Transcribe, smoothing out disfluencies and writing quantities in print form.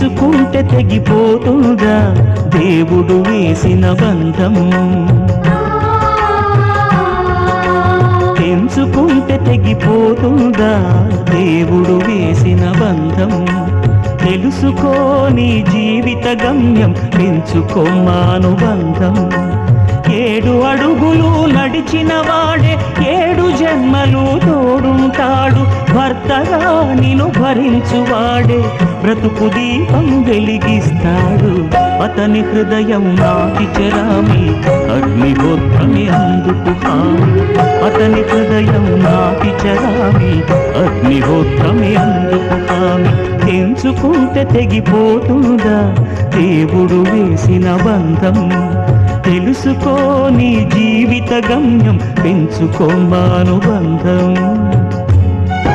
తెంచుకుంటే తెగిపోతుందా దేవుడు వేసిన బంధం? తెంచుకుంటే తెగిపోతుందా దేవుడు వేసిన బంధం? తెలుసుకో నీ జీవిత గమ్యం, పెంచుకోమానుబంధం. 7 అడుగులు నడిచిన వాడే 7 జన్మలు తోడుంటాడు. భర్తగా నిన్ను భరించువాడే బ్రతుకు దీపం వెలిగిస్తాడు. అతని హృదయం నాటి చెరామి, అగ్నిహోత్రమే అందుకు హామీ. అతని హృదయం నాటి చెరామి, అగ్నిహోత్రమే అందుకు హామీ. తెంచుకుంటే తెగిపోతుందా దేవుడు వేసిన బంధం? తెలుసుకో నీ జీవిత గమ్యం, పెంచుకోమానుబంధం.